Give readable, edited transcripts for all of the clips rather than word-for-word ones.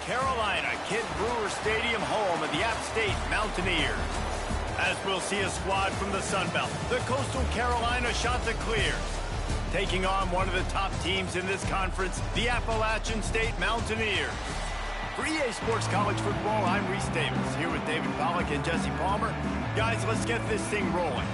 Carolina, Kid Brewer Stadium, home of the AppSt Mountaineers. As we'll see a squad from the Sun Belt, the Coastal Carolina Chanticleers, taking on one of the top teams in this conference, the Appalachian State Mountaineers. For EA Sports College Football, I'm Reese Davis, here with David Pollack and Jesse Palmer. Guys, let's get this thing rolling.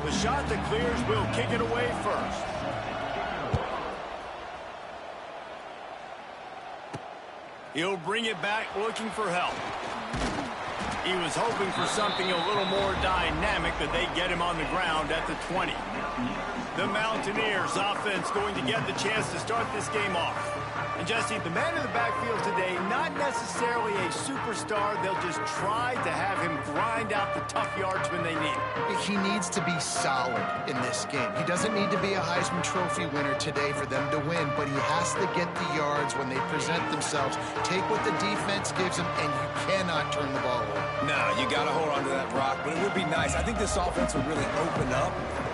The Chanticleers will kick it away first. He'll bring it back looking for help. He was hoping for something a little more dynamic, but they get him on the ground at the 20. The Mountaineers offense going to get the chance to start this game off. And Jesse, the man in the backfield today, not necessarily a superstar. They'll just try to have him grind out the tough yards when they need it. He needs to be solid in this game. He doesn't need to be a Heisman Trophy winner today for them to win, but he has to get the yards when they present themselves. Take what the defense gives him, and you cannot turn the ball over. No, you got to hold on to that rock, but it would be nice. I think this offense would really open up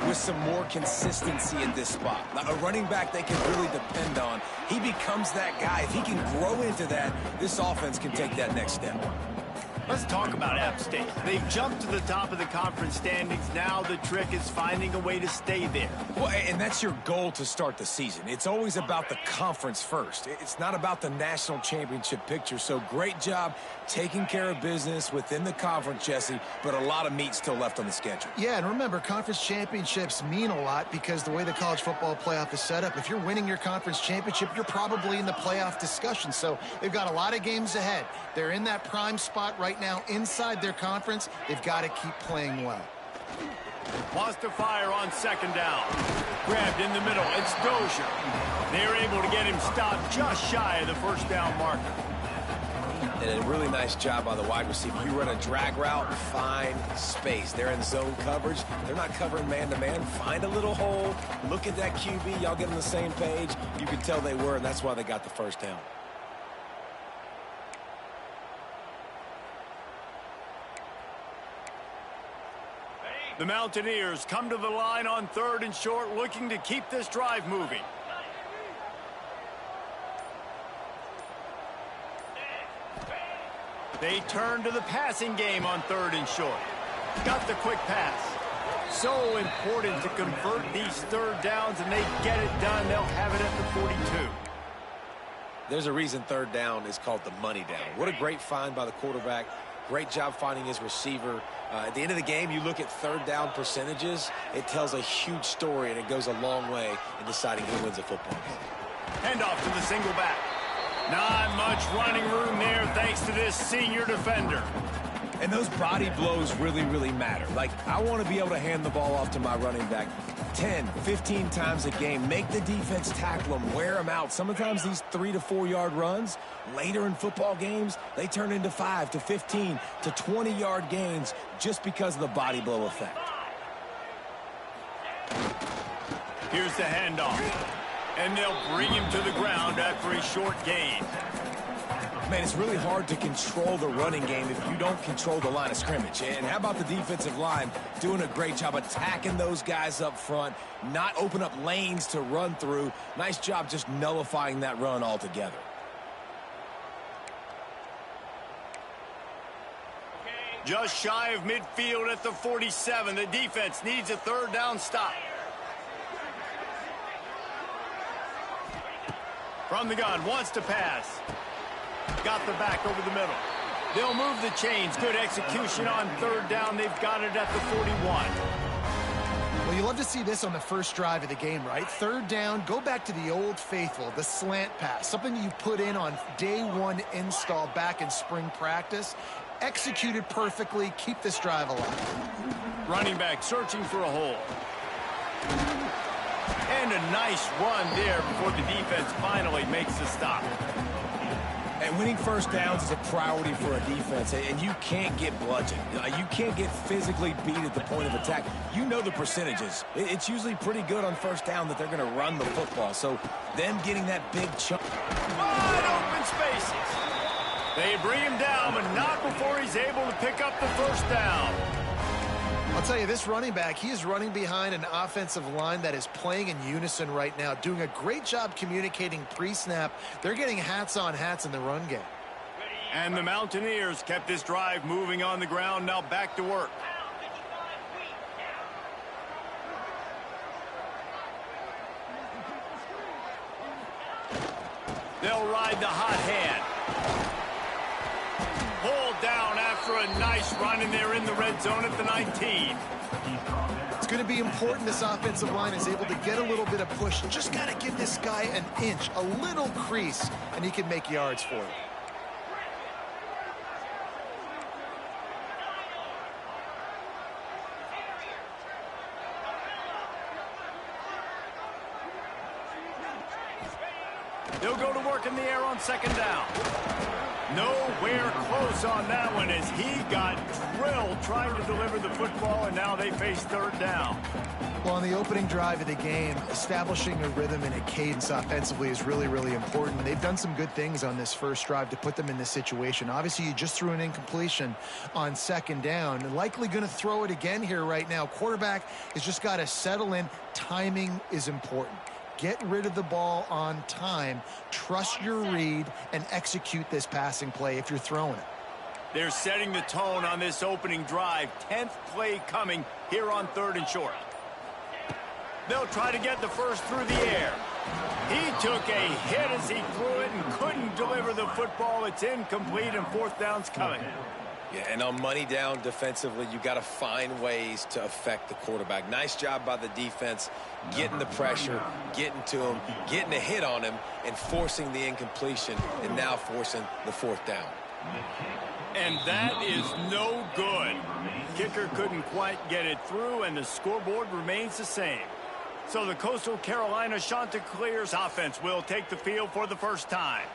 with some more consistency in this spot. Now, a running back they can really depend on. He becomes that guy. If he can grow into that, this offense can take that next step. Let's talk about App State. They've jumped to the top of the conference standings. Now the trick is finding a way to stay there. Well, and that's your goal to start the season. It's always about the conference first. It's not about the national championship picture. So great job taking care of business within the conference, Jesse, but a lot of meat still left on the schedule. Yeah, and remember, conference championships mean a lot because the way the college football playoff is set up, if you're winning your conference championship, you're probably in the playoff discussion. So they've got a lot of games ahead. They're in that prime spot right now inside their conference. They've got to keep playing well. Wants to fire on second down. Grabbed in the middle. It's Dozier. They're able to get him stopped just shy of the first down marker. And a really nice job by the wide receiver. You run a drag route, find space. They're in zone coverage. They're not covering man-to-man. Find a little hole. Look at that QB. Y'all get on the same page. You can tell they were, and that's why they got the first down. The Mountaineers come to the line on 3rd and short, looking to keep this drive moving. They turn to the passing game on 3rd and short. Got the quick pass. So important to convert these 3rd downs, and they get it done. They'll have it at the 42. There's a reason 3rd down is called the money down. What a great find by the quarterback. Great job finding his receiver. At the end of the game, you look at 3rd down percentages. It tells a huge story, and it goes a long way in deciding who wins a football game. Handoff to the single back. Not much running room there thanks to this senior defender. And those body blows really, really matter. Like, I want to be able to hand the ball off to my running back 10, 15 times a game. Make the defense tackle them, wear them out. Sometimes these 3 to 4 yard runs, later in football games, they turn into 5 to 15 to 20 yard gains just because of the body blow effect. Here's the handoff. And they'll bring him to the ground after a short gain. Man, it's really hard to control the running game if you don't control the line of scrimmage. And how about the defensive line doing a great job attacking those guys up front, not open up lanes to run through. Nice job just nullifying that run altogether. Just shy of midfield at the 47. The defense needs a 3rd down stop. From the gun, wants to pass. Got the back over the middle. They'll move the chains. Good execution on 3rd down. They've got it at the 41. Well, you love to see this on the first drive of the game, right? 3rd down, go back to the old faithful, the slant pass, something you put in on day 1 install back in spring practice. Executed perfectly. Keep this drive alive. Running back searching for a hole. And a nice run there before the defense finally makes the stop. And winning first downs is a priority for a defense, and you can't get bludgeoned. You can't get physically beat at the point of attack. You know the percentages. It's usually pretty good on first down that they're going to run the football. So them getting that big chunk. Wide open spaces. They bring him down, but not before he's able to pick up the first down. I'll tell you, this running back, he is running behind an offensive line that is playing in unison right now, doing a great job communicating pre-snap. They're getting hats on hats in the run game. And the Mountaineers kept this drive moving on the ground, now back to work. They'll ride the hot hand. Pulled down after a nice run, and they're in the red zone at the 19. It's going to be important this offensive line is able to get a little bit of push. Just got to give this guy an inch, a little crease, and he can make yards for it. They'll go to work in the air on second down. Nowhere close on that one as he got drilled trying to deliver the football, and now they face third down. Well, on the opening drive of the game, establishing a rhythm and a cadence offensively is really, really important. And they've done some good things on this first drive to put them in this situation. Obviously, you just threw an incompletion on second down. And likely going to throw it again here right now. Quarterback has just got to settle in. Timing is important. Get rid of the ball on time, trust your read, and execute this passing play if you're throwing it. They're setting the tone on this opening drive. 10th play coming here on third and short. They'll try to get the first through the air. He took a hit as he threw it and couldn't deliver the football. It's incomplete, and fourth down's coming. Yeah, and on money down defensively, you got to find ways to affect the quarterback. Nice job by the defense, getting the pressure, getting to him, getting a hit on him, and forcing the incompletion, and now forcing the fourth down. And that is no good. Kicker couldn't quite get it through, and the scoreboard remains the same. So the Coastal Carolina Chanticleers offense will take the field for the first time.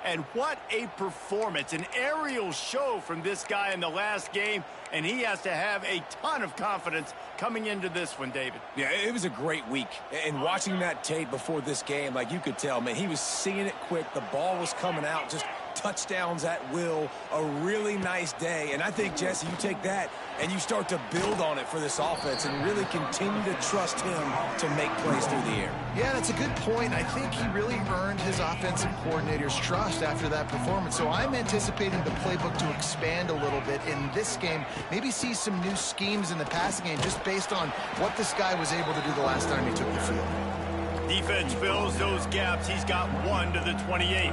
And what a performance, an aerial show from this guy in the last game, and he has to have a ton of confidence coming into this one, David. Yeah, it was a great week. And watching that tape before this game, like you could tell, man, he was seeing it quick. The ball was coming out, just touchdowns at will. A really nice day. And I think, Jesse, you take that and you start to build on it for this offense and really continue to trust him to make plays through the air. Yeah, that's a good point. I think he really earned his offensive coordinator's trust after that performance. So I'm anticipating the playbook to expand a little bit in this game. Maybe see some new schemes in the passing game just based on what this guy was able to do the last time he took the field. Defense fills those gaps. He's got one to the 28.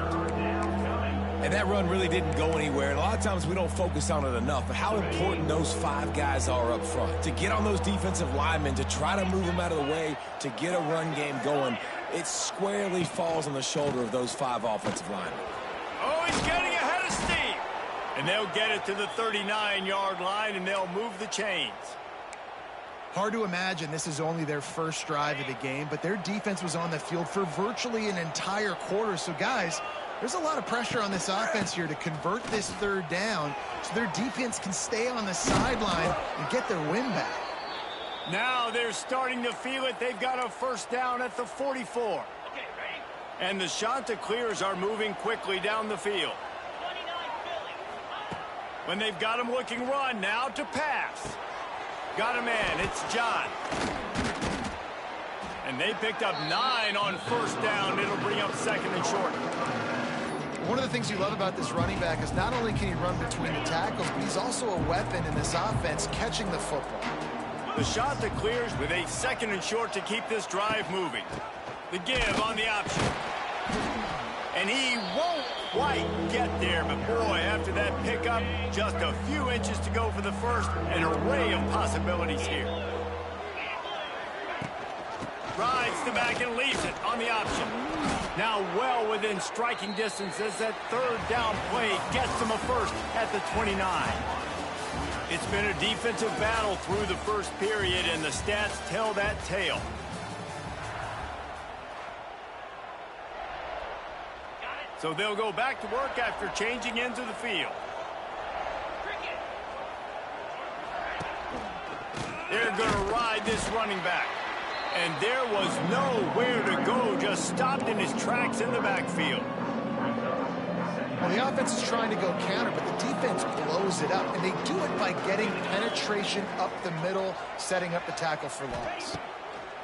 And that run really didn't go anywhere. And a lot of times we don't focus on it enough. But how important those five guys are up front. To get on those defensive linemen, to try to move them out of the way, to get a run game going, it squarely falls on the shoulder of those five offensive linemen. Oh, he's getting ahead of steam. And they'll get it to the 39-yard line, and they'll move the chains. Hard to imagine this is only their first drive of the game, but their defense was on the field for virtually an entire quarter. So, guys, there's a lot of pressure on this offense here to convert this third down so their defense can stay on the sideline and get their win back. Now they're starting to feel it. They've got a first down at the 44. And the Chanticleers are moving quickly down the field. When they've got him looking run, now to pass. Got a man, it's John. And they picked up 9 on first down. It'll bring up second and short. One of the things you love about this running back is not only can he run between the tackles, but he's also a weapon in this offense catching the football. The Chanticleers with a second and short to keep this drive moving. The give on the option. And he won't quite get there, but boy, after that pickup, just a few inches to go for the first. An array of possibilities here. Rides the back and leaves it on the option. Now well within striking distance as that third down play gets them a first at the 29. It's been a defensive battle through the first period, and the stats tell that tale. So they'll go back to work after changing into the field. They're going to ride this running back. And there was nowhere to go, just stopped in his tracks in the backfield. Well, the offense is trying to go counter, but the defense blows it up, and they do it by getting penetration up the middle, setting up the tackle for loss.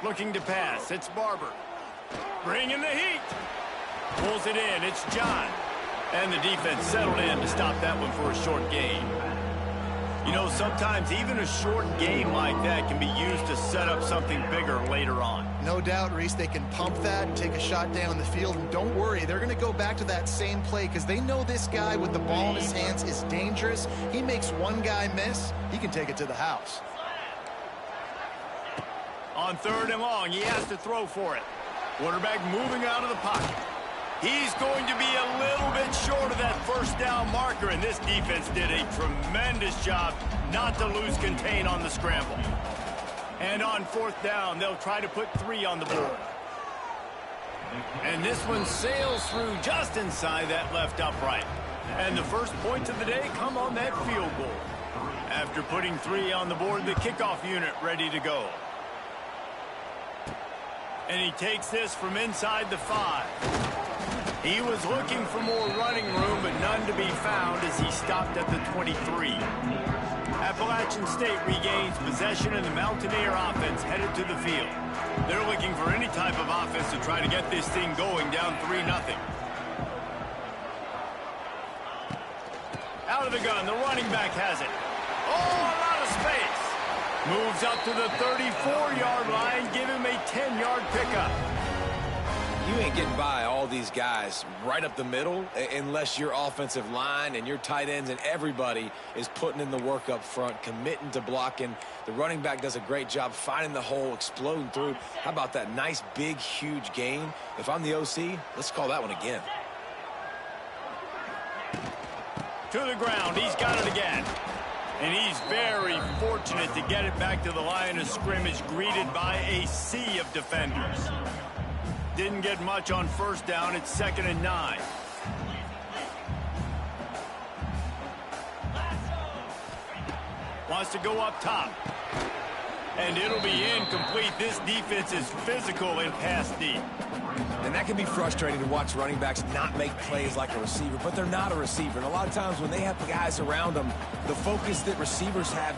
Looking to pass, it's Barber. Bringing the heat. Pulls it in, it's John. And the defense settled in to stop that one for a short gain. You know, sometimes even a short game like that can be used to set up something bigger later on. No doubt, Reese, they can pump that and take a shot down the field. And don't worry, they're going to go back to that same play because they know this guy with the ball in his hands is dangerous. He makes one guy miss, he can take it to the house. On 3rd and long, he has to throw for it. Quarterback moving out of the pocket. He's going to be a little bit short of that first down marker, and this defense did a tremendous job not to lose contain on the scramble. And on 4th down, they'll try to put 3 on the board. And this one sails through just inside that left upright. And the first points of the day come on that field goal. After putting 3 on the board, the kickoff unit ready to go. And he takes this from inside the 5. He was looking for more running room, but none to be found as he stopped at the 23. Appalachian State regains possession, and the Mountaineer offense headed to the field. They're looking for any type of offense to try to get this thing going down 3-0. Out of the gun, the running back has it. Oh, a lot of space. Moves up to the 34-yard line, give him a 10-yard pickup. You ain't getting by all these guys right up the middle unless your offensive line and your tight ends and everybody is putting in the work up front, committing to blocking. The running back does a great job finding the hole, exploding through. How about that nice, big, huge gain? If I'm the OC, let's call that one again. To the ground, he's got it again. And he's very fortunate to get it back to the line of scrimmage, greeted by a sea of defenders. Didn't get much on 1st down. It's 2nd and 9. Wants to go up top. And it'll be incomplete. This defense is physical and pass deep. And that can be frustrating to watch running backs not make plays like a receiver, but they're not a receiver. And a lot of times when they have guys around them, the focus that receivers have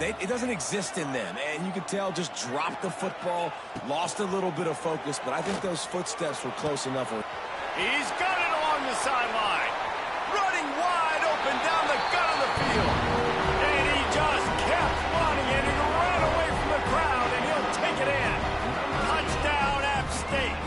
it doesn't exist in them. And you could tell just dropped the football, lost a little bit of focus, but I think those footsteps were close enough. He's got it along the sideline. Running wide open down the gut of the field. And he just kept running, and he ran away from the crowd, and he'll take it in. Touchdown, App State.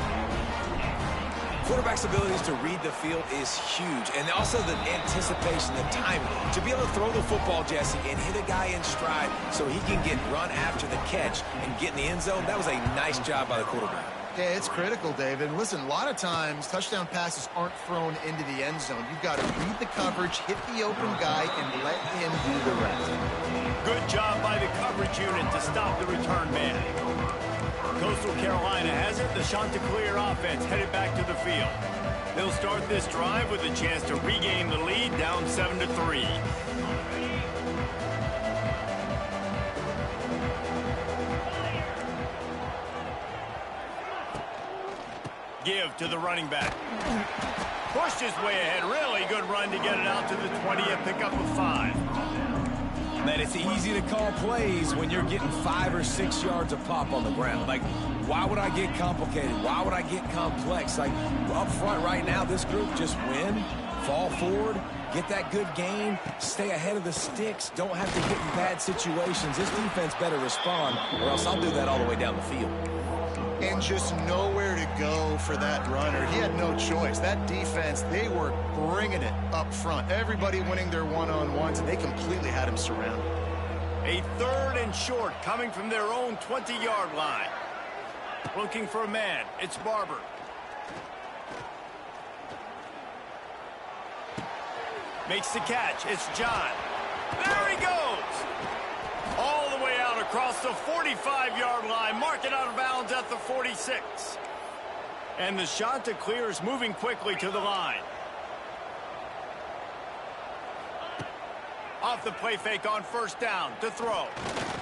Quarterback's abilities to read the field is huge, and also the anticipation, the timing. To be able to throw the football, Jesse, and hit a guy in stride so he can get run after the catch and get in the end zone, that was a nice job by the quarterback. Yeah, it's critical, David. Listen, a lot of times touchdown passes aren't thrown into the end zone. You've got to read the coverage, hit the open guy, and let him do the rest. Good job by the coverage unit to stop the return man. Coastal Carolina has it. The Chanticleer offense headed back to the field. They'll start this drive with a chance to regain the lead, down 7-3. Give to the running back. Pushed his way ahead. Really good run to get it out to the 20 and pick up a 5. Man, it's easy to call plays when you're getting 5 or 6 yards of pop on the ground. Like, why would I get complicated? Why would I get complex? Like, up front right now, this group just win, fall forward, get that good gain, stay ahead of the sticks, don't have to get in bad situations. This defense better respond, or else I'll do that all the way down the field. And just nowhere to go for that runner. He had no choice. That defense, they were bringing it up front. Everybody winning their one-on-ones, and they completely had him surrounded. A 3rd and short coming from their own 20-yard line. Looking for a man. It's Barber. Makes the catch. It's John. There he goes. All the way out across the 45-yard line. Mark it out of bounds at the 46. And the Chanticleers moving quickly to the line. Off the play fake on 1st down to throw.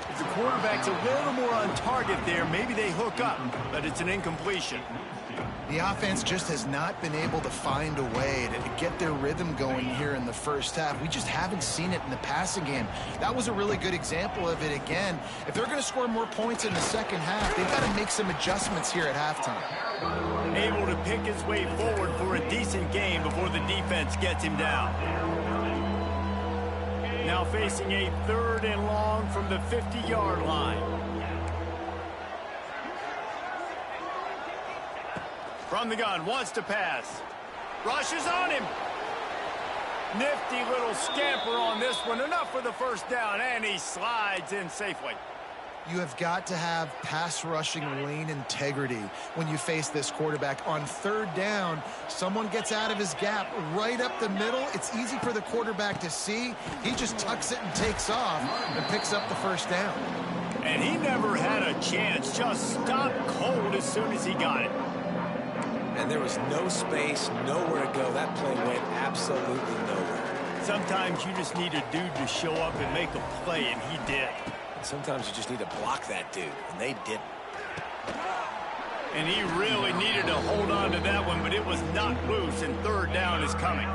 If the quarterback's a little more on target there, maybe they hook up, but it's an incompletion. The offense just has not been able to find a way to get their rhythm going here in the first half. We just haven't seen it in the passing game. That was a really good example of it again. If they're going to score more points in the second half, they've got to make some adjustments here at halftime. Able to pick his way forward for a decent game before the defense gets him down. Now facing a 3rd and long from the 50-yard line. From the gun, wants to pass. Rushes on him. Nifty little scamper on this one. Enough for the first down, and he slides in safely. You have got to have pass rushing lane integrity when you face this quarterback. On 3rd down, someone gets out of his gap right up the middle. It's easy for the quarterback to see. He just tucks it and takes off and picks up the first down. And he never had a chance. Just stopped cold as soon as he got it. And there was no space, nowhere to go. That play went absolutely nowhere. Sometimes you just need a dude to show up and make a play, and he did. Sometimes you just need to block that dude, and they didn't. And he really needed to hold on to that one, but it was not loose, and 3rd down is coming.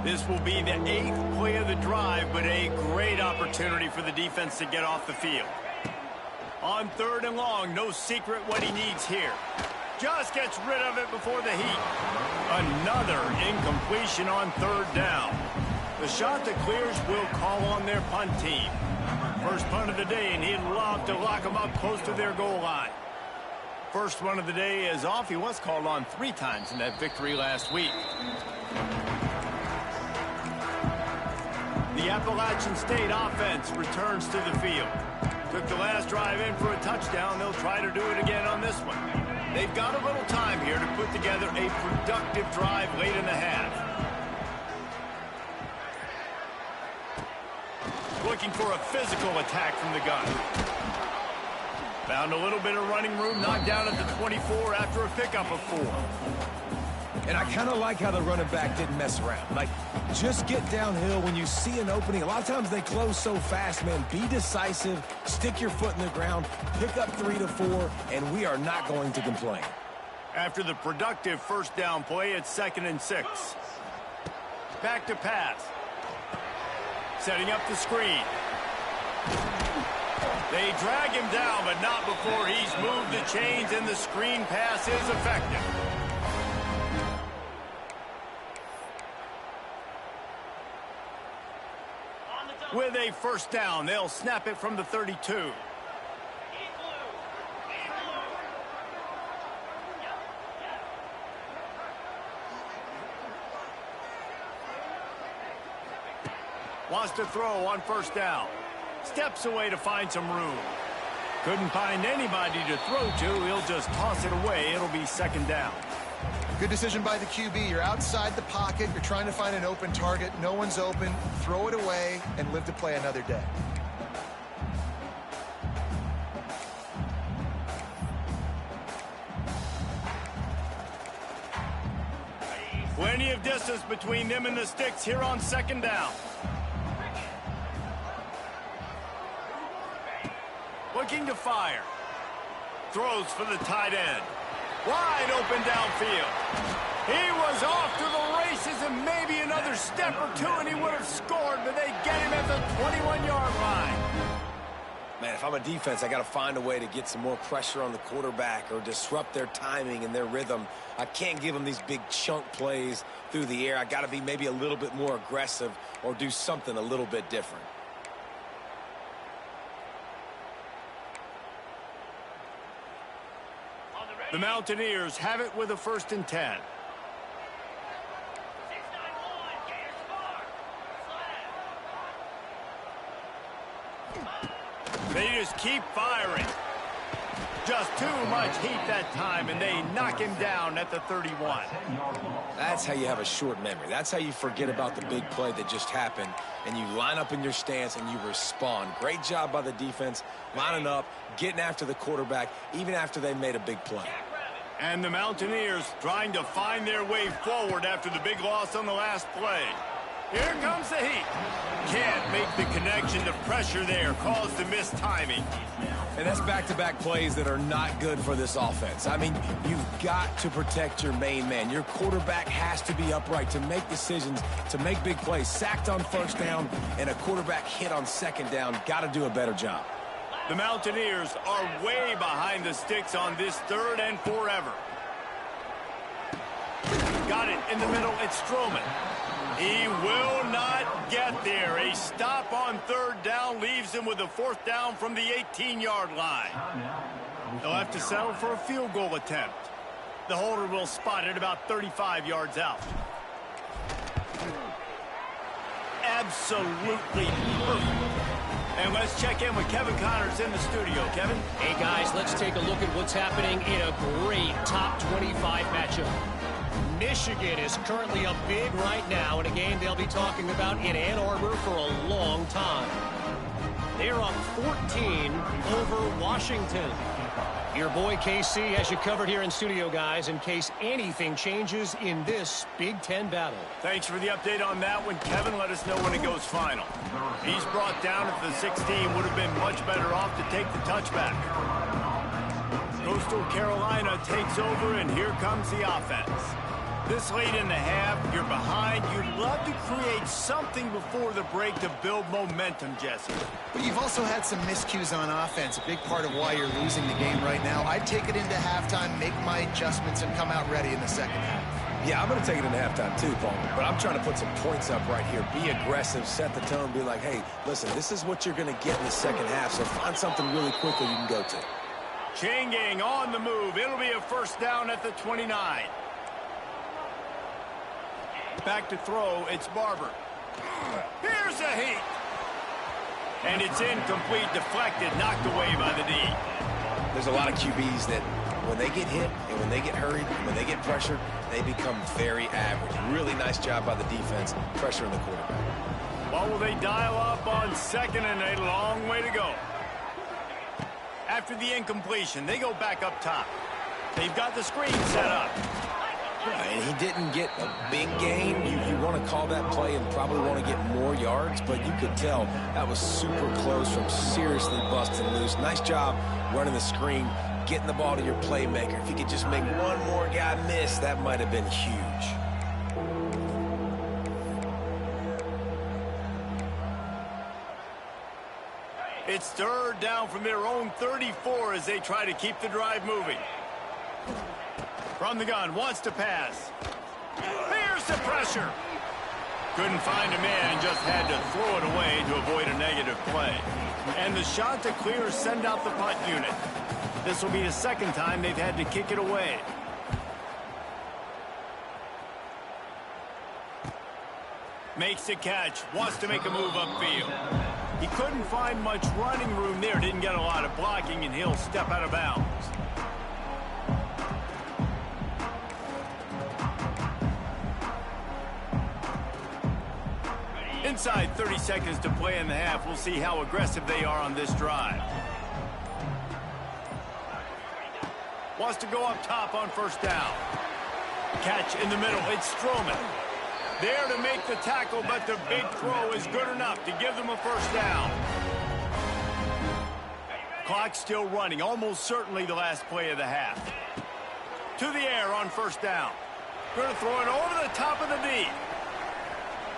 This will be the 8th play of the drive, but a great opportunity for the defense to get off the field. On 3rd and long, no secret what he needs here. Just gets rid of it before the heat. Another incompletion on 3rd down. The shot that clears will call on their punt team. First punt of the day, and he'd love to lock them up close to their goal line. First one of the day is off. He was called on 3 times in that victory last week. The Appalachian State offense returns to the field. Took the last drive in for a touchdown. They'll try to do it again on this one. They've got a little time here to put together a productive drive late in the half. Looking for a physical attack from the gun. Found a little bit of running room, knocked down at the 24 after a pickup of 4. And I kind of like how the running back didn't mess around. Like, just get downhill when you see an opening. A lot of times they close so fast, man. Be decisive, stick your foot in the ground, pick up 3 to 4, and we are not going to complain. After the productive first down play, it's 2nd and 6. Back to pass. Setting up the screen. They drag him down, but not before he's moved the chains, and the screen pass is effective. With a first down, they'll snap it from the 32. Wants to throw on first down. Steps away to find some room. Couldn't find anybody to throw to. He'll just toss it away. It'll be 2nd down. Good decision by the QB. You're outside the pocket. You're trying to find an open target. No one's open. Throw it away and live to play another day. Plenty of distance between them and the sticks here on 2nd down. Looking to fire. Throws for the tight end. Wide open downfield. He was off to the races, and maybe another step or 2 and he would have scored, but they get him at the 21-yard line. Man, if I'm a defense, I got to find a way to get some more pressure on the quarterback or disrupt their timing and their rhythm. I can't give them these big chunk plays through the air. I got to be maybe a little bit more aggressive or do something a little bit different. The Mountaineers have it with a 1st and 10. They just keep firing. Just too much heat that time, and they knock him down at the 31. That's how you have a short memory. That's how you forget about the big play that just happened, and you line up in your stance and you respond. Great job by the defense, lining up, getting after the quarterback, even after they made a big play. And the Mountaineers trying to find their way forward after the big loss on the last play. Here comes the heat. Can't make the connection. The pressure there caused the missed timing. And that's back-to-back plays that are not good for this offense. I mean, you've got to protect your main man. Your quarterback has to be upright to make decisions, to make big plays. Sacked on first down and a quarterback hit on second down. Got to do a better job. The Mountaineers are way behind the sticks on this 3rd and forever. Got it in the middle. It's Strowman. He will not get there. A stop on 3rd down leaves him with a 4th down from the 18-yard line. They'll have to settle for a field goal attempt. The holder will spot it about 35 yards out. Absolutely perfect. And let's check in with Kevin Connors in the studio. Kevin? Hey, guys, let's take a look at what's happening in a great top 25 matchup. Michigan is currently up big right now in a game they'll be talking about in Ann Arbor for a long time. They're up 14 over Washington. Your boy KC has you covered here in studio, guys, in case anything changes in this Big Ten battle. Thanks for the update on that one, Kevin. Let us know when it goes final. He's brought down at the 16. Would have been much better off to take the touchback. Coastal Carolina takes over, and here comes the offense. This late in the half, you're behind. You'd love to create something before the break to build momentum, Jesse. But you've also had some miscues on offense, a big part of why you're losing the game right now. I'd take it into halftime, make my adjustments, and come out ready in the second half. Yeah, I'm going to take it into halftime too, Paul. But I'm trying to put some points up right here. Be aggressive, set the tone, be like, hey, listen, this is what you're going to get in the second half, so find something really quickly you can go to. Chain gang on the move. It'll be a 1st down at the 29. Back to throw, it's Barber. Here's a heat. And it's incomplete, deflected, knocked away by the D. There's a lot of QBs that when they get hit and when they get hurried, when they get pressured, they become very average. Really nice job by the defense, pressuring the quarterback. What will they dial up on 2nd and a long way to go? After the incompletion, they go back up top. They've got the screen set up. And he didn't get a big gain. You want to call that play and probably want to get more yards, but you could tell that was super close from seriously busting loose. Nice job running the screen, getting the ball to your playmaker. If you could just make one more guy miss, that might have been huge. It's 3rd down from their own 34 as they try to keep the drive moving. From the gun, wants to pass. Here's the pressure. Couldn't find a man and just had to throw it away to avoid a negative play. And the shot to clear send out the punt unit. This will be the 2nd time they've had to kick it away. Makes the catch, wants to make a move upfield. He couldn't find much running room there, didn't get a lot of blocking, and he'll step out of bounds. Inside 30 seconds to play in the half. We'll see how aggressive they are on this drive. Wants to go up top on 1st down. Catch in the middle. It's Strowman. There to make the tackle, but the big throw is good enough to give them a 1st down. Clock still running. Almost certainly the last play of the half. To the air on 1st down. Going to throw it over the top of the D.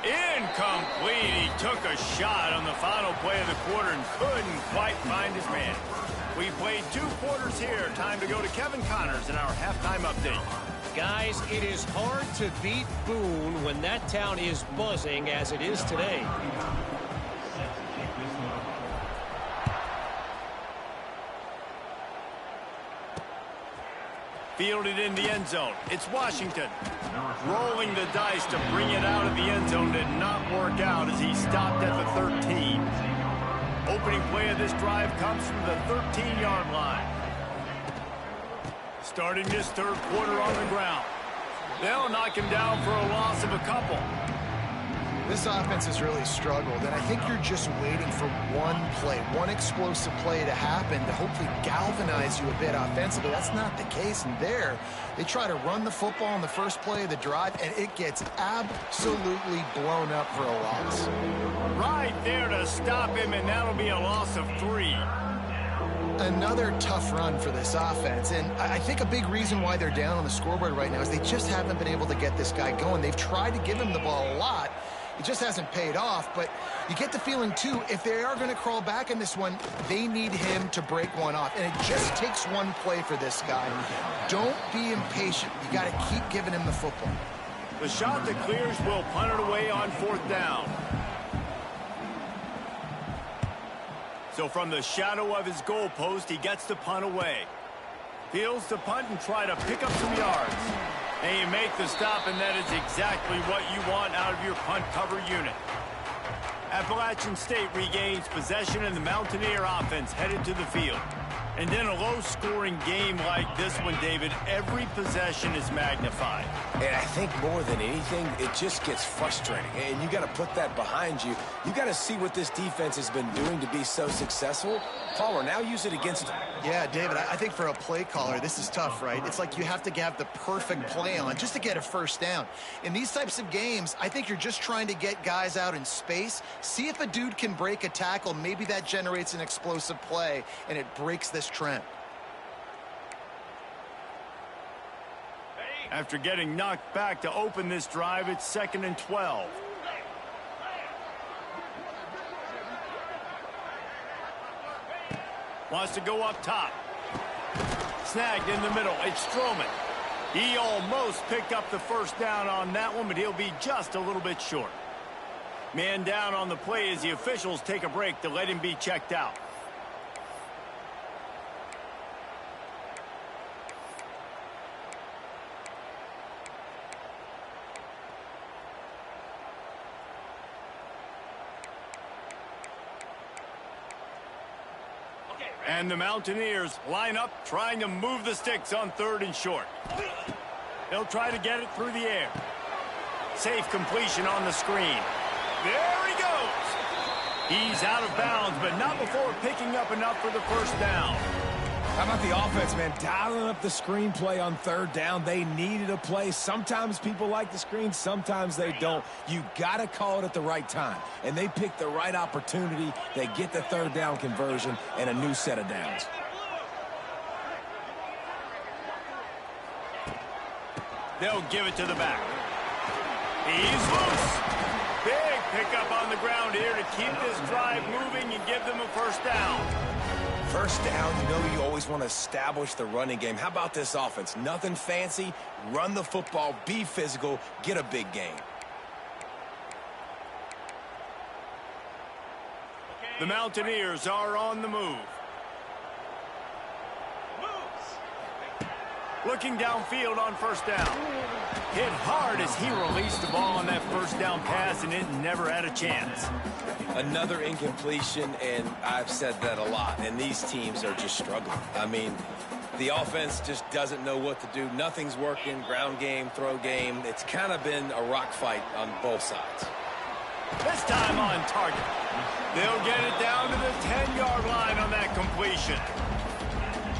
Incomplete. He took a shot on the final play of the quarter and couldn't quite find his man. We played 2 quarters here. Time to go to Kevin Connors in our halftime update. Guys, it is hard to beat Boone when that town is buzzing as it is today. Fielded in the end zone. It's Washington. Rolling the dice to bring it out of the end zone did not work out as he stopped at the 13. Opening play of this drive comes from the 13-yard line. Starting this 3rd quarter on the ground. They'll knock him down for a loss of a couple. This offense has really struggled, and I think you're just waiting for one play, one explosive play to happen to hopefully galvanize you a bit offensively. That's not the case, and there, they try to run the football on the first play of the drive, and it gets absolutely blown up for a loss. Right there to stop him, and that'll be a loss of 3. Another tough run for this offense, and I think a big reason why they're down on the scoreboard right now is they just haven't been able to get this guy going. They've tried to give him the ball a lot. It just hasn't paid off, but you get the feeling, too, if they are going to crawl back in this one, they need him to break one off, and it just takes one play for this guy. Don't be impatient. You got to keep giving him the football. The shot that clears will punt it away on 4th down. So from the shadow of his goalpost, he gets the punt away. Fields the punt and try to pick up some yards. And you make the stop, and that is exactly what you want out of your punt cover unit. Appalachian State regains possession, and the Mountaineer offense headed to the field. And in a low-scoring game like this one, David, every possession is magnified. And I think more than anything, it just gets frustrating. And you got to put that behind you. You got to see what this defense has been doing to be so successful. Caller, now use it against them. Yeah, David, I think for a play caller, this is tough, right? It's like you have to have the perfect play on just to get a first down. In these types of games, I think you're just trying to get guys out in space. See if a dude can break a tackle. Maybe that generates an explosive play, and it breaks this trend. After getting knocked back to open this drive, it's 2nd and 12. Wants to go up top. Snagged in the middle. It's Stroman. He almost picked up the first down on that one, but he'll be just a little bit short. Man down on the play as the officials take a break to let him be checked out. And the Mountaineers line up, trying to move the sticks on 3rd and short. They'll try to get it through the air. Safe completion on the screen. There he goes. He's out of bounds, but not before picking up enough for the first down. How about the offense, man? Dialing up the screenplay on 3rd down. They needed a play. Sometimes people like the screen, sometimes they don't. You got to call it at the right time. And they pick the right opportunity. They get the 3rd down conversion and a new set of downs. They'll give it to the back. He's loose. Big pickup on the ground here to keep this drive moving and give them a first down. First down, you know you always want to establish the running game. How about this offense? Nothing fancy. Run the football, be physical, get a big gain. The Mountaineers are on the move. Looking downfield on first down. Hit hard as he released the ball on that first down pass, and it never had a chance. Another incompletion, and I've said that a lot, and these teams are just struggling. I mean, the offense just doesn't know what to do. Nothing's working, ground game, throw game. It's kind of been a rock fight on both sides. This time on target. They'll get it down to the 10-yard line on that completion.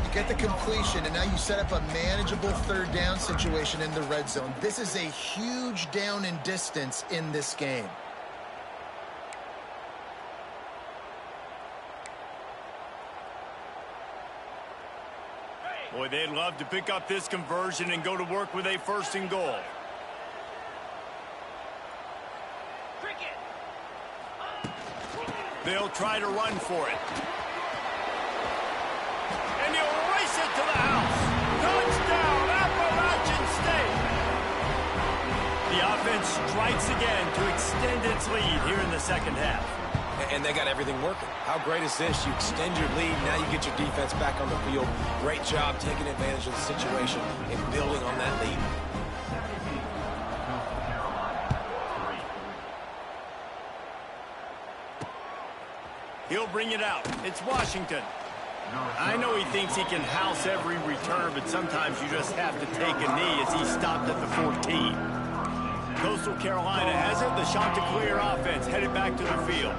You get the completion, and now you set up a manageable 3rd down situation in the red zone. This is a huge down in distance in this game. Boy, they'd love to pick up this conversion and go to work with a 1st and goal. They'll try to run for it. And he'll race it to the house. Touchdown, Appalachian State. The offense strikes again to extend its lead here in the 2nd half. And they got everything working. How great is this? You extend your lead, now you get your defense back on the field. Great job taking advantage of the situation and building on that lead. He'll bring it out. It's Washington. I know he thinks he can house every return, but sometimes you just have to take a knee as he stopped at the 14. Coastal Carolina has it. The Chanticleer offense headed back to the field.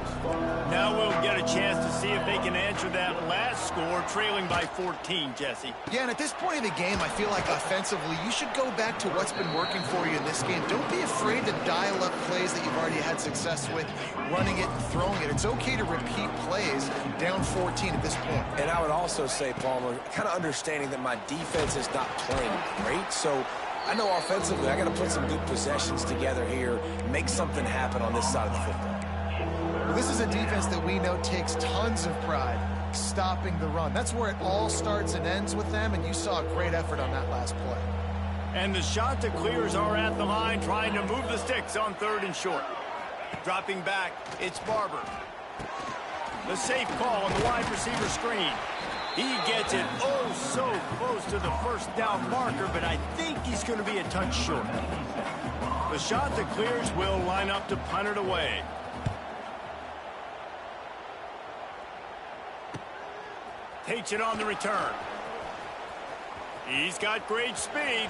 Now we'll get a chance to see if they can answer that last score, trailing by 14, Jesse. Yeah, and at this point in the game, I feel like offensively, you should go back to what's been working for you in this game. Don't be afraid to dial up plays that you've already had success with, running it and throwing it. It's okay to repeat plays down 14 at this point. And I would also say, Palmer, kind of understanding that my defense is not playing great, so I know offensively I got to put some good possessions together here, make something happen on this side of the football. Well, this is a defense that we know takes tons of pride stopping the run. That's where it all starts and ends with them, and you saw a great effort on that last play. And the Chanticleers are at the line trying to move the sticks on 3rd and short. Dropping back, it's Barber. The safe call on the wide receiver screen. He gets it oh so close to the first down marker, but I think he's going to be a touch short. The Chanticleers will line up to punt it away. Takes it on the return. He's got great speed.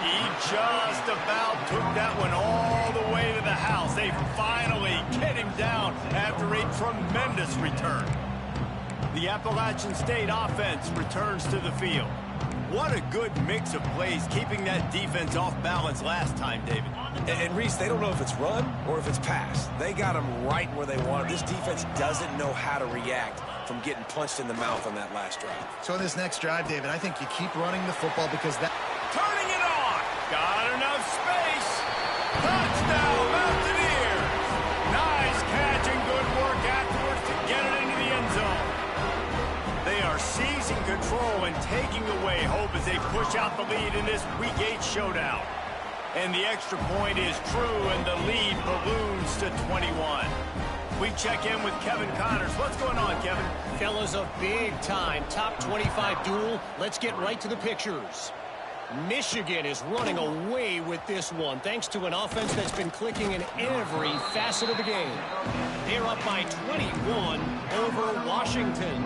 He just about took that one all the way to the house. They finally get him down after a tremendous return. The Appalachian State offense returns to the field. What a good mix of plays, keeping that defense off balance last time, David. And Reese, they don't know if it's run or if it's pass. They got them right where they want it. This defense doesn't know how to react from getting punched in the mouth on that last drive. So in this next drive, David, I think you keep running the football because that... Turning it on! Got enough space! Touchdown, Mountaineers! Nice catch and good work afterwards to get it into the end zone. They are seizing control and taking away hope as they push out the lead in this Week 8 showdown. And the extra point is true, and the lead balloons to 21. We check in with Kevin Connors. What's going on, Kevin? Fellas, a big-time top 25 duel. Let's get right to the pictures. Michigan is running away with this one, thanks to an offense that's been clicking in every facet of the game. They're up by 21 over Washington.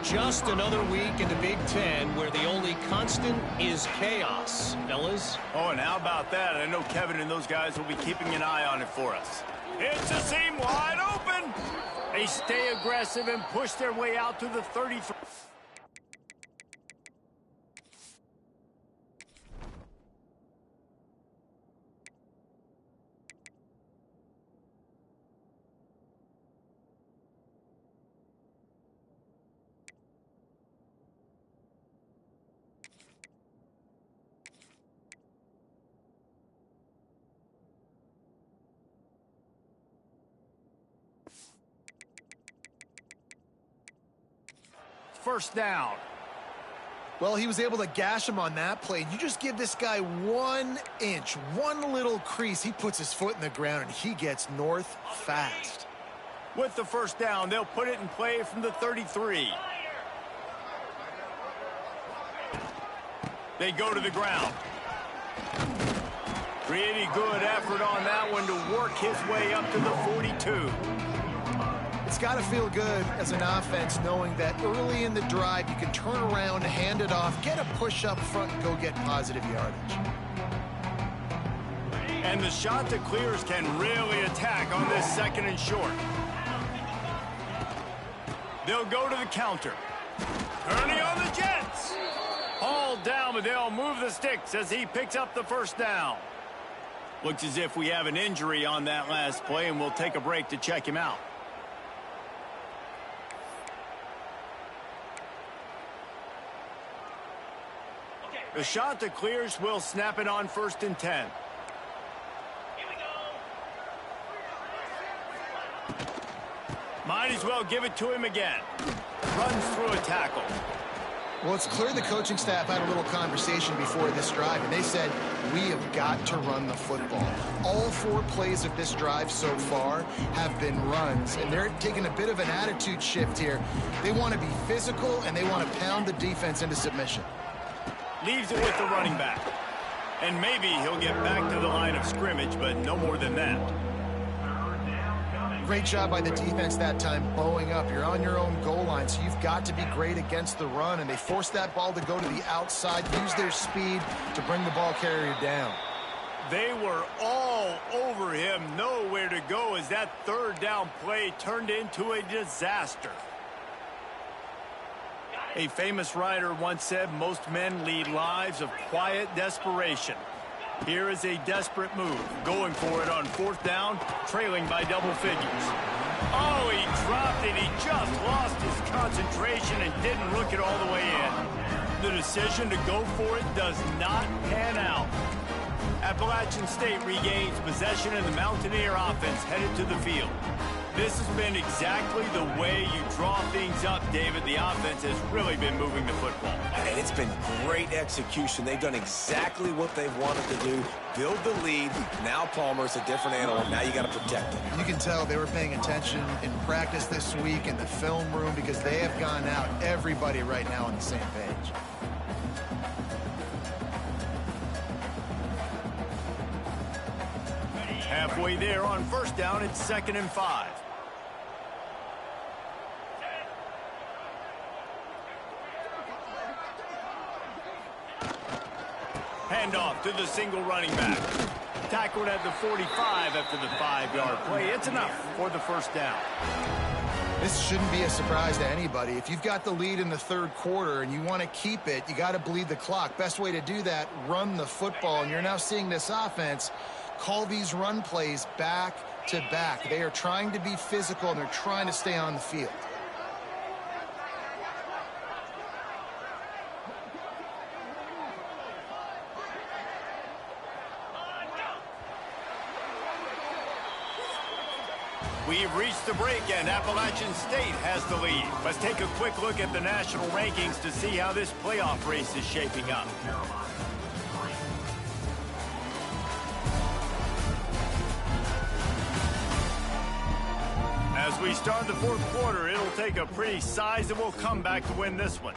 Just another week in the Big Ten where the only constant is chaos, fellas. Oh, and how about that? I know Kevin and those guys will be keeping an eye on it for us. It's a seam wide open. They stay aggressive and push their way out to the 33. First down. Well, he was able to gash him on that play. You just give this guy 1 inch, one little crease. He puts his foot in the ground, and he gets north fast. With the first down, they'll put it in play from the 33. They go to the ground. Pretty good effort on that one to work his way up to the 42. It's got to feel good as an offense knowing that early in the drive you can turn around, hand it off, get a push up front, and go get positive yardage. And the Chanticleers can really attack on this 2nd and short. They'll go to the counter. Turning on the Jets. All down, but they'll move the sticks as he picks up the first down. Looks as if we have an injury on that last play, and we'll take a break to check him out. The Chanticleers will snap it on 1st and 10. Here we go. Might as well give it to him again. Runs through a tackle. Well, it's clear the coaching staff had a little conversation before this drive, and they said, we have got to run the football. All 4 plays of this drive so far have been runs, and they're taking a bit of an attitude shift here. They want to be physical, and they want to pound the defense into submission. Leaves it with the running back. And maybe he'll get back to the line of scrimmage, but no more than that. Great job by the defense that time, bowing up. You're on your own goal line, so you've got to be great against the run, and they forced that ball to go to the outside, use their speed to bring the ball carrier down. They were all over him, nowhere to go as that third down play turned into a disaster. A famous writer once said, most men lead lives of quiet desperation. Here is a desperate move, going for it on fourth down, trailing by double figures. Oh, he dropped it. He just lost his concentration and didn't look it all the way in. The decision to go for it does not pan out. Appalachian State regains possession and the Mountaineer offense headed to the field. This has been exactly the way you draw things up, David. The offense has really been moving the football. And it's been great execution. They've done exactly what they've wanted to do. Build the lead. Now Palmer's a different animal. Now you got to protect him. You can tell they were paying attention in practice this week in the film room because they have gone out, everybody right now on the same page. Halfway there on first down, it's 2nd and 5. Handoff to the single running back. Tackled at the 45 after the 5-yard play. It's enough for the first down. This shouldn't be a surprise to anybody. If you've got the lead in the third quarter and you want to keep it, you got to bleed the clock. Best way to do that, run the football. And you're now seeing this offense call these run plays back to back. They are trying to be physical and they're trying to stay on the field. We've reached the break, and Appalachian State has the lead. Let's take a quick look at the national rankings to see how this playoff race is shaping up. As we start the fourth quarter, it'll take a pretty sizable comeback to win this one.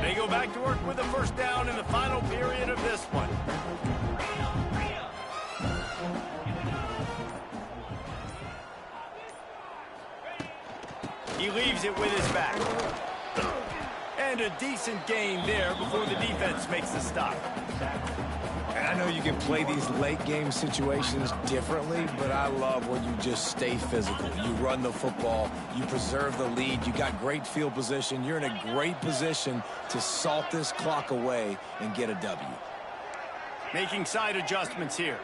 They go back to work with the first down in the final period of this one. He leaves it with his back. And a decent gain there before the defense makes the stop. And I know you can play these late game situations differently, but I love when you just stay physical. You run the football, you preserve the lead, you got great field position, you're in a great position to salt this clock away and get a W. Making side adjustments here.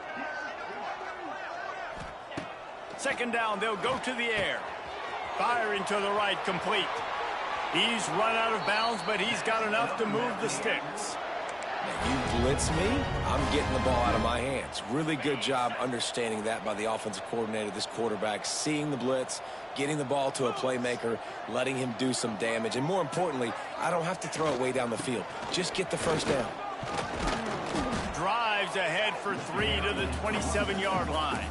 Second down, they'll go to the air. Firing to the right, complete. He's run out of bounds, but he's got enough to move the sticks. You blitz me, I'm getting the ball out of my hands. Really good job understanding that by the offensive coordinator, this quarterback, seeing the blitz, getting the ball to a playmaker, letting him do some damage. And more importantly, I don't have to throw it way down the field. Just get the first down. Drives ahead for 3 to the 27-yard line.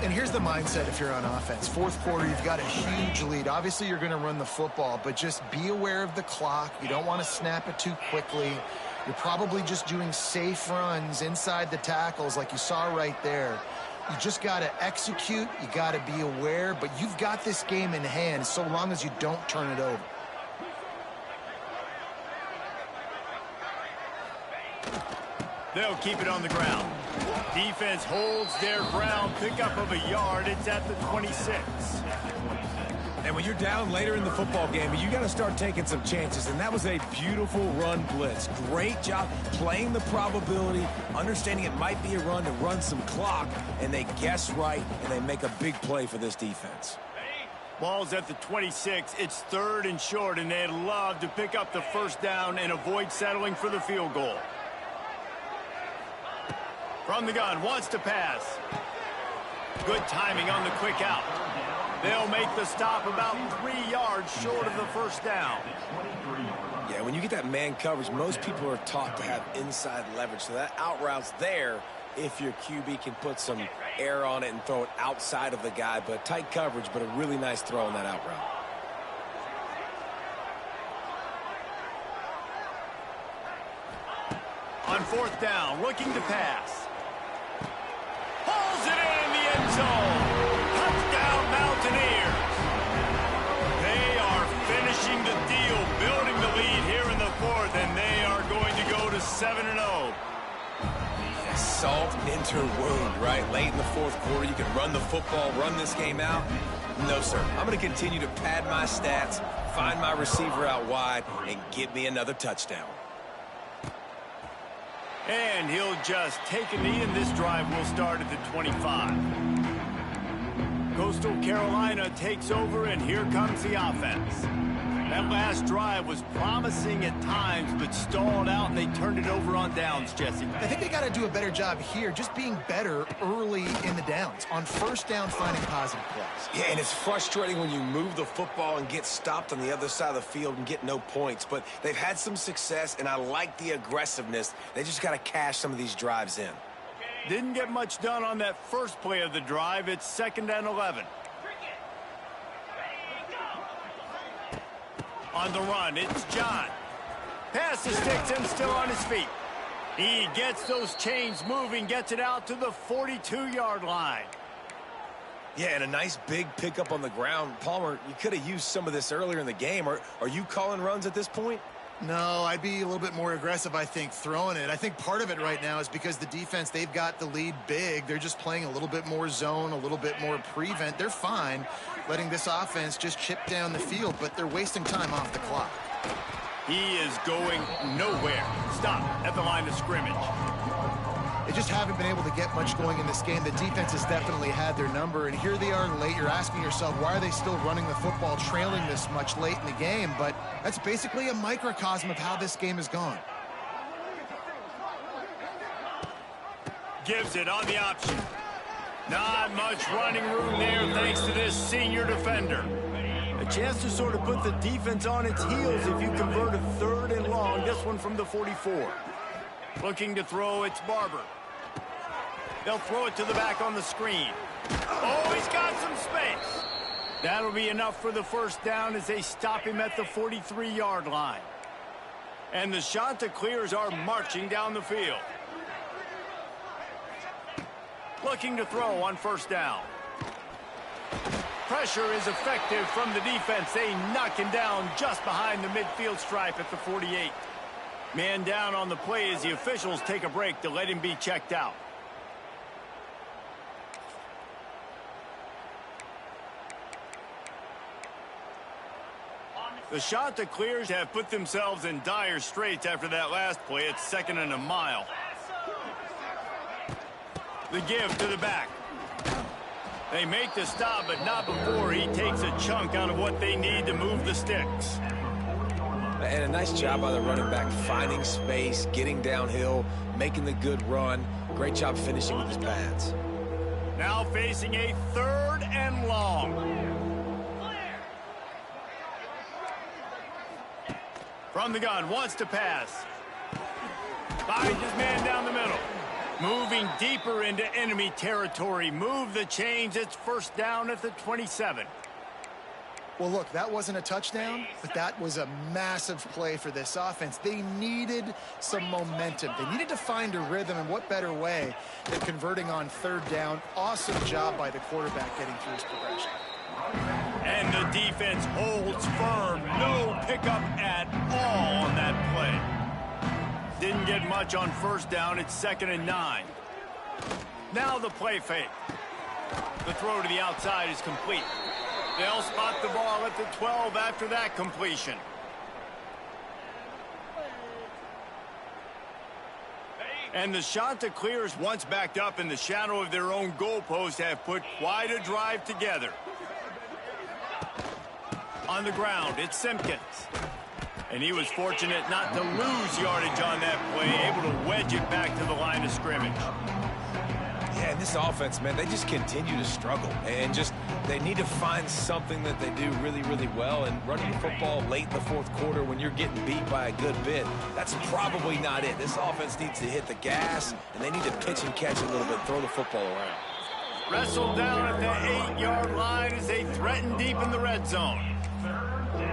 And here's the mindset if you're on offense. Fourth quarter, you've got a huge lead. Obviously, you're going to run the football, but just be aware of the clock. You don't want to snap it too quickly. You're probably just doing safe runs inside the tackles like you saw right there. You just got to execute. You got to be aware, but you've got this game in hand so long as you don't turn it over. They'll keep it on the ground. Defense holds their ground. Pickup of a yard. It's at the 26. And when you're down later in the football game, you got to start taking some chances. And that was a beautiful run blitz. Great job playing the probability, understanding it might be a run to run some clock. And they guess right, and they make a big play for this defense. Ball's at the 26. It's 3rd and short, and they'd love to pick up the first down and avoid settling for the field goal. From the gun, wants to pass. Good timing on the quick out. They'll make the stop about 3 yards short of the first down. Yeah, when you get that man coverage, most people are taught to have inside leverage. So that out route's there if your QB can put some air on it and throw it outside of the guy. But tight coverage, but a really nice throw on that out route. On fourth down, looking to pass. Pulls it in the end zone. Touchdown, Mountaineers. They are finishing the deal, building the lead here in the fourth, and they are going to go to 7-0. Salt into wound, right? Late in the fourth quarter, you can run the football, run this game out. No, sir. I'm going to continue to pad my stats, find my receiver out wide, and get me another touchdown. And he'll just take a knee, and this drive will start at the 25. Coastal Carolina takes over, and here comes the offense. That last drive was promising at times, but stalled out, and they turned it over on downs, Jesse. I think they got to do a better job here, just being better early in the downs. On first down, finding positive plays. Yeah, and it's frustrating when you move the football and get stopped on the other side of the field and get no points. But they've had some success, and I like the aggressiveness. They just got to cash some of these drives in. Didn't get much done on that first play of the drive. It's 2nd and 11. On the run, it's John. Pass the sticks and still on his feet. He gets those chains moving, gets it out to the 42-yard line. Yeah, and a nice big pickup on the ground. Palmer, you could have used some of this earlier in the game. Are you calling runs at this point? No, I'd be a little bit more aggressive, I think, throwing it. I think part of it right now is because the defense, they've got the lead big. They're just playing a little bit more zone, a little bit more prevent. They're fine letting this offense just chip down the field, but they're wasting time off the clock. He is going nowhere. Stop at the line of scrimmage. They just haven't been able to get much going in this game. The defense has definitely had their number, and here they are late. You're asking yourself, why are they still running the football, trailing this much late in the game? But that's basically a microcosm of how this game has gone. Gives it on the option. Not much running room there thanks to this senior defender. A chance to sort of put the defense on its heels if you convert a 3rd and long. This one from the 44. Looking to throw, it's Barber. They'll throw it to the back on the screen. Oh, he's got some space. That'll be enough for the first down as they stop him at the 43-yard line. And the Chanticleers are marching down the field. Looking to throw on first down. Pressure is effective from the defense. They knock him down just behind the midfield stripe at the 48. Man down on the play as the officials take a break to let him be checked out. The Chanticleers have put themselves in dire straits after that last play. It's 2nd and a mile. The give to the back. They make the stop, but not before he takes a chunk out of what they need to move the sticks. And a nice job by the running back, finding space, getting downhill, making the good run. Great job finishing with his pads. Now facing a 3rd and long. From the gun, wants to pass. Finds his man down the middle. Moving deeper into enemy territory. Move the chains. It's first down at the 27. Well, look, that wasn't a touchdown, but that was a massive play for this offense. They needed some momentum. They needed to find a rhythm, and what better way than converting on 3rd down. Awesome job by the quarterback getting through his progression. And the defense holds firm. No pickup at all on that play. Didn't get much on first down. It's 2nd and 9. Now the play fake. The throw to the outside is complete. They'll spot the ball at the 12 after that completion. And the Chanticleers, once backed up in the shadow of their own goalpost, have put quite a drive together. On the ground, it's Simpkins. And he was fortunate not to lose yardage on that play, able to wedge it back to the line of scrimmage. Yeah, and this offense, man, they just continue to struggle. And they need to find something that they do really, really well. And running the football late in the fourth quarter when you're getting beat by a good bit, that's probably not it. This offense needs to hit the gas, and they need to pitch and catch a little bit, throw the football around. Wrestled down at the 8-yard line as they threaten deep in the red zone.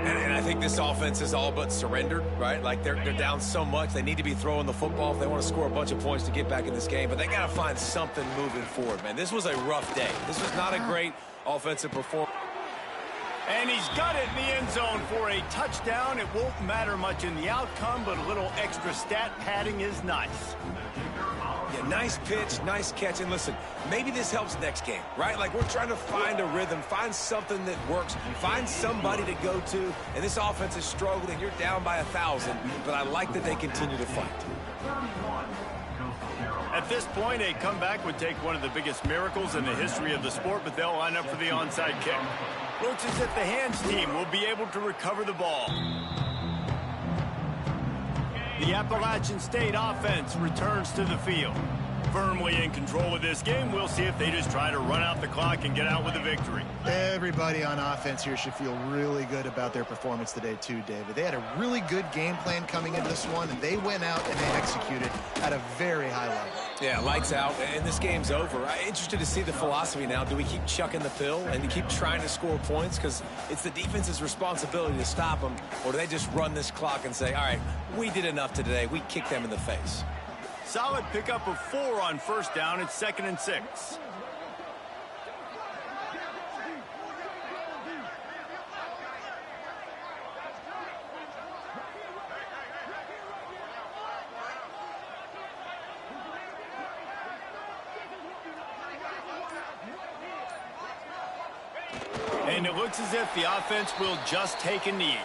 And I think this offense is all but surrendered, right? Like they're down so much. They need to be throwing the football if they want to score a bunch of points to get back in this game. But they got to find something moving forward, man. This was a rough day. This was not a great offensive performance. And he's got it in the end zone for a touchdown. It won't matter much in the outcome, but a little extra stat padding is nice. Yeah, nice pitch, nice catch. And listen, maybe this helps next game, right? Like we're trying to find a rhythm, find something that works, find somebody to go to. And this offense is struggling. You're down by 1,000, but I like that they continue to fight. At this point, a comeback would take one of the biggest miracles in the history of the sport, but they'll line up for the onside kick. Looks as if the hands team will be able to recover the ball. The Appalachian State offense returns to the field. Firmly in control of this game, we'll see if they just try to run out the clock and get out with a victory. Everybody on offense here should feel really good about their performance today too, David. They had a really good game plan coming into this one, and they went out and they executed at a very high level. Yeah, lights out, and this game's over. I'm interested to see the philosophy now. Do we keep chucking the pill and to keep trying to score points? Because it's the defense's responsibility to stop them, or do they just run this clock and say, all right, we did enough today. We kicked them in the face. Solid pickup of 4 on first down. It's 2nd and 6. And it looks as if the offense will just take a knee.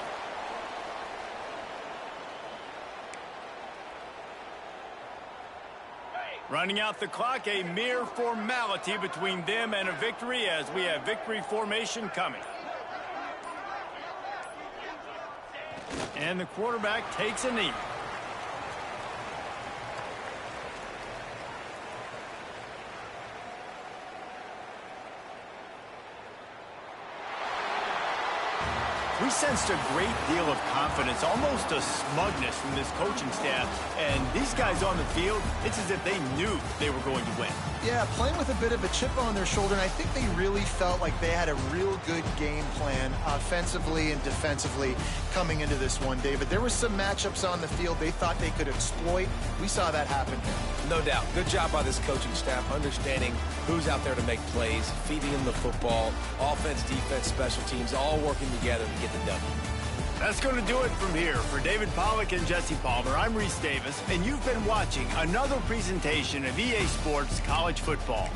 Running out the clock, a mere formality between them and a victory as we have victory formation coming. And the quarterback takes a knee. We sensed a great deal of confidence, almost a smugness from this coaching staff. And these guys on the field, it's as if they knew they were going to win. Yeah, playing with a bit of a chip on their shoulder, and I think they really felt like they had a real good game plan offensively and defensively coming into this one, David. There were some matchups on the field they thought they could exploit. We saw that happen here. No doubt. Good job by this coaching staff, understanding who's out there to make plays, feeding them the football, offense, defense, special teams, all working together to get the W. That's going to do it from here. For David Pollack and Jesse Palmer, I'm Reese Davis, and you've been watching another presentation of EA Sports College Football.